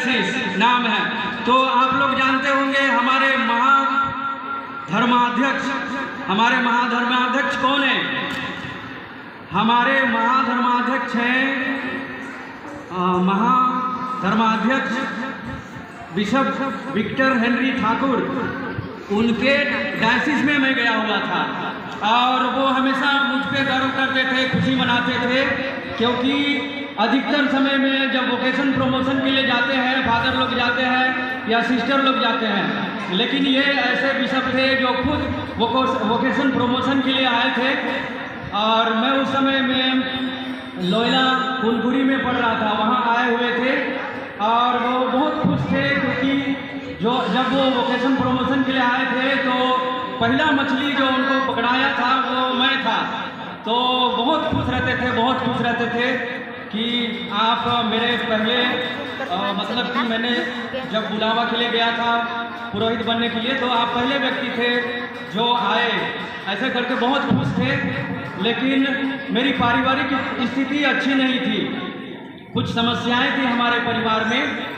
नाम है। तो आप लोग जानते होंगे हमारे महाधर्माध्यक्ष कौन है? हमारे महाधर्माध्यक्ष हैं महाधर्माध्यक्ष बिशप विक्टर हेनरी ठाकुर। उनके डायसिस में मैं गया हुआ था और वो हमेशा मुझ पे गर्व करते थे, खुशी मनाते थे, क्योंकि अधिकतर समय में जब वोकेशन प्रमोशन के लिए जाते हैं, फादर लोग जाते हैं या सिस्टर लोग जाते हैं, लेकिन ये ऐसे बिशप थे जो खुद वोकेशन प्रमोशन के लिए आए थे। और मैं उस समय में लोयला फूलपुरी में पढ़ रहा था, वहाँ आए हुए थे और वो बहुत खुश थे, क्योंकि जब वो वोकेशन प्रमोशन के लिए आए थे तो पहला मछली जो उनको पकड़ाया था वो मैं था। तो बहुत खुश रहते थे कि आप मेरे पहले मतलब कि मैंने जब बुलावा के लिए गया था पुरोहित बनने के लिए, तो आप पहले व्यक्ति थे जो आए, ऐसे करके बहुत खुश थे। लेकिन मेरी पारिवारिक स्थिति अच्छी नहीं थी, कुछ समस्याएं थी हमारे परिवार में।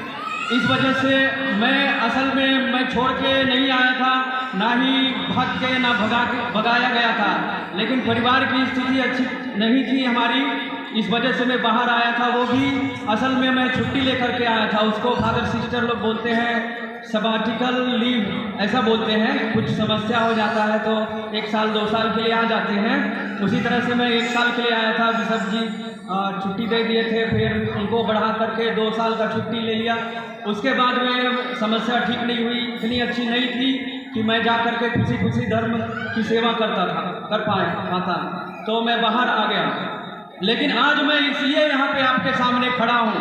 इस वजह से मैं छोड़ के नहीं आया था, ना ही भाग के ना भगाया गया था, लेकिन परिवार की स्थिति अच्छी नहीं थी हमारी, इस वजह से मैं बाहर आया था। वो भी असल में मैं छुट्टी लेकर के आया था, उसको फादर सिस्टर लोग बोलते हैं सबैटिकल लीव ऐसा बोलते हैं। कुछ समस्या हो जाता है तो 1 साल 2 साल के लिए आ जाते हैं, उसी तरह से मैं 1 साल के लिए आया था। बिशप जी छुट्टी दे दिए थे, फिर उनको बढ़ा करके 2 साल का छुट्टी ले लिया। उसके बाद में समस्या ठीक नहीं हुई, इतनी अच्छी नहीं थी कि मैं जा कर के खुशी धर्म की सेवा कर पाता, तो मैं बाहर आ गया। लेकिन आज मैं इसलिए यहाँ पे आपके सामने खड़ा हूँ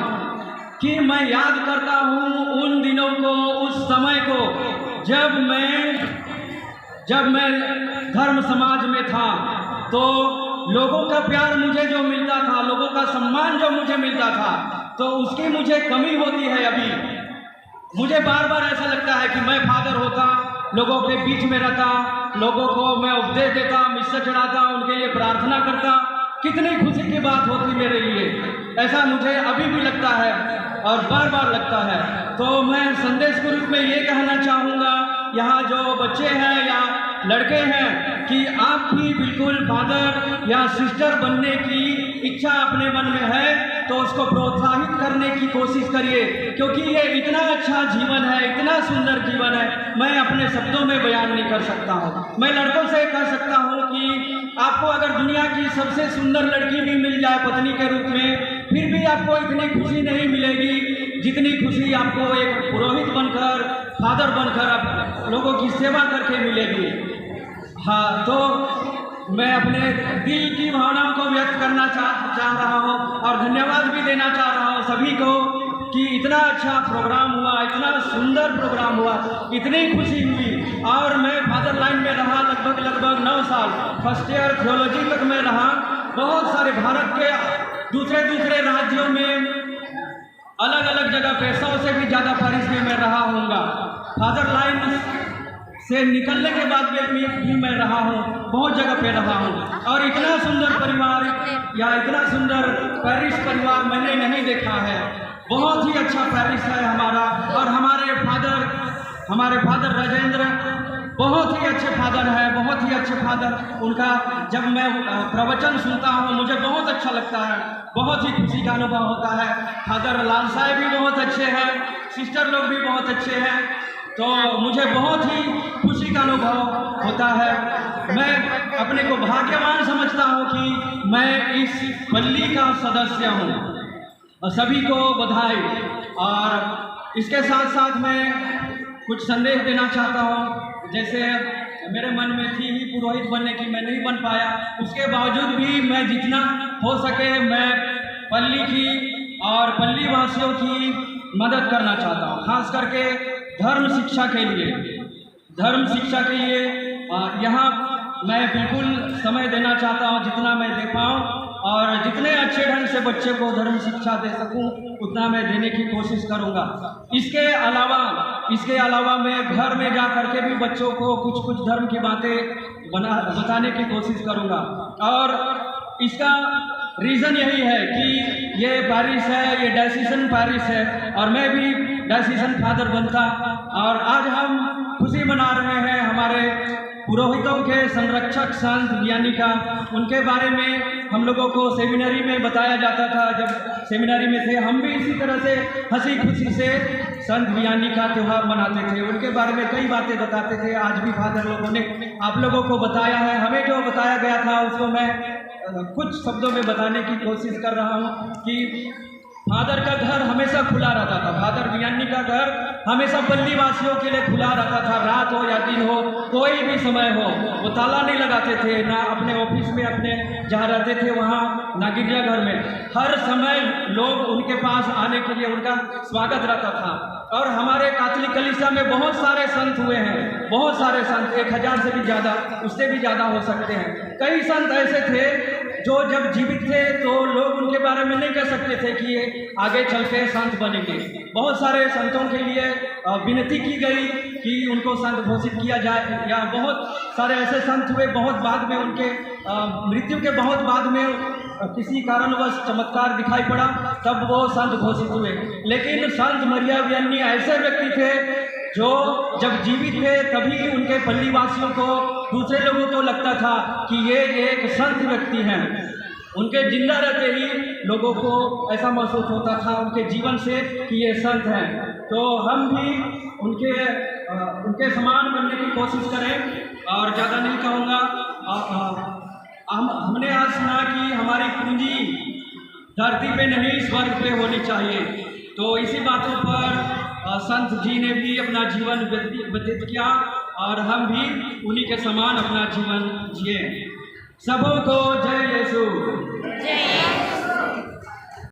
कि मैं याद करता हूँ उन दिनों को, उस समय को जब मैं धर्म समाज में था, तो लोगों का प्यार मुझे जो मिलता था, लोगों का सम्मान जो मुझे मिलता था, तो उसकी मुझे कमी होती है अभी। मुझे बार बार ऐसा लगता है कि मैं फादर होता, लोगों के बीच में रहता, लोगों को मैं उपदेश देता, मिस्सा चढ़ाता, उनके लिए प्रार्थना करता, कितनी खुशी की बात होती मेरे लिए। ऐसा मुझे अभी भी लगता है और बार बार लगता है। तो मैं संदेश के रूप में ये कहना चाहूँगा यहाँ जो बच्चे हैं या लड़के हैं कि आप भी बिल्कुल फादर या सिस्टर बनने की इच्छा अपने मन में है तो उसको प्रोत्साहित करने की कोशिश करिए, क्योंकि ये इतना अच्छा जीवन है, इतना सुंदर जीवन है, मैं अपने शब्दों में बयान नहीं कर सकता हूँ। मैं लड़कों से कह सकता हूँ कि आपको अगर दुनिया की सबसे सुंदर लड़की भी मिल जाए पत्नी के रूप में, फिर भी आपको इतनी खुशी नहीं मिलेगी जितनी खुशी आपको एक पुरोहित बनकर, फादर बनकर लोगों की सेवा करके मिलेगी। हाँ, तो मैं अपने दिल की भावनाओं को व्यक्त करना चाह रहा हूँ और धन्यवाद भी देना चाह रहा हूँ सभी को कि इतना अच्छा प्रोग्राम हुआ, इतना सुंदर प्रोग्राम हुआ, इतनी खुशी हुई। और मैं फादर लाइन में रहा लगभग 9 साल, फर्स्ट ईयर थियोलॉजी तक मैं रहा। बहुत सारे भारत के दूसरे राज्यों में अलग अलग जगह पे 100 से भी ज़्यादा पैरिश में मैं रहा हूँगा। फादर लाइन से निकलने के बाद भी मैं रहा हूँ, बहुत जगह पे रहा हूँ, और इतना सुंदर परिवार या इतना सुंदर पैरिश परिवार मैंने नहीं देखा है। बहुत ही अच्छा पैरिश है हमारा। और हमारे फादर राजेंद्र बहुत ही अच्छे फादर है, बहुत ही अच्छे फादर। उनका जब मैं प्रवचन सुनता हूँ मुझे बहुत अच्छा लगता है, बहुत ही खुशी का अनुभव होता है। फादर लाल साहब भी बहुत अच्छे हैं, सिस्टर लोग भी बहुत अच्छे हैं, तो मुझे बहुत ही खुशी का अनुभव होता है। मैं अपने को भाग्यवान समझता हूँ कि मैं इस पल्ली का सदस्य हूँ। सभी को बधाई। और इसके साथ साथ मैं कुछ संदेश देना चाहता हूँ। जैसे मेरे मन में थी ही पुरोहित बनने की, मैं नहीं बन पाया, उसके बावजूद भी मैं जितना हो सके मैं पल्ली की और पल्ली वासियों की मदद करना चाहता हूँ, खास करके धर्म शिक्षा के लिए यहाँ मैं बिल्कुल समय देना चाहता हूँ, जितना मैं दे पाऊँ, और जितने अच्छे ढंग से बच्चे को धर्म शिक्षा दे सकूँ उतना मैं देने की कोशिश करूँगा। इसके अलावा मैं घर में जा कर के भी बच्चों को कुछ धर्म की बातें बताने की कोशिश करूँगा। और इसका रीज़न यही है कि ये पैरिस है, ये डायसीजन पैरिस है और मैं भी डायसीजन फादर बनता। और आज हम खुशी मना रहे हैं हमारे पुरोहितों के संरक्षक संत वियानी का। उनके बारे में हम लोगों को सेमिनरी में बताया जाता था, जब सेमिनरी में थे हम भी इसी तरह से हंसी खुशी से संत वियानी का त्यौहार मनाते थे। उनके बारे में कई बातें बताते थे। आज भी फादर लोगों ने आप लोगों को बताया है। हमें जो बताया गया था उसको मैं कुछ शब्दों में बताने की कोशिश कर रहा हूँ कि फादर का घर हमेशा खुला रहता था। फादर वियानी का घर हमेशा पल्ली वासियों के लिए खुला रहता था। रात हो या दिन हो, कोई भी समय हो, वो ताला नहीं लगाते थे, ना अपने ऑफिस में अपने जहाँ रहते थे वहाँ, ना गिरजाघर में। हर समय लोग उनके पास आने के लिए उनका स्वागत रहता था। और हमारे कैथोलिक कलीसिया में बहुत सारे संत हुए हैं, बहुत सारे संत, 1000 से भी ज़्यादा, उससे भी ज़्यादा हो सकते हैं। कई संत ऐसे थे जो जब जीवित थे तो लोग उनके बारे में नहीं कह सकते थे कि ये आगे चल के संत बनेंगे। बहुत सारे संतों के लिए विनती की गई कि उनको संत घोषित किया जाए, या बहुत सारे ऐसे संत हुए बहुत बाद में, उनके मृत्यु के बहुत बाद में किसी कारणवश चमत्कार दिखाई पड़ा, तब वो संत घोषित हुए। लेकिन संत मरिया वियानी ऐसे व्यक्ति थे जो जब जीवित थे तभी उनके पल्लीवासियों को, दूसरे लोगों को लगता था कि ये एक संत व्यक्ति हैं। उनके जिंदा रहते ही लोगों को ऐसा महसूस होता था उनके जीवन से कि ये संत हैं। तो हम भी उनके समान बनने की कोशिश करें। और ज़्यादा नहीं कहूँगा। हमने आज सुना कि हमारी पूंजी धरती पे नहीं स्वर्ग पे होनी चाहिए। तो इसी बातों पर संत जी ने भी अपना जीवन व्यतीत किया और हम भी उन्हीं के समान अपना जीवन जिए। सबों को जय यीशु।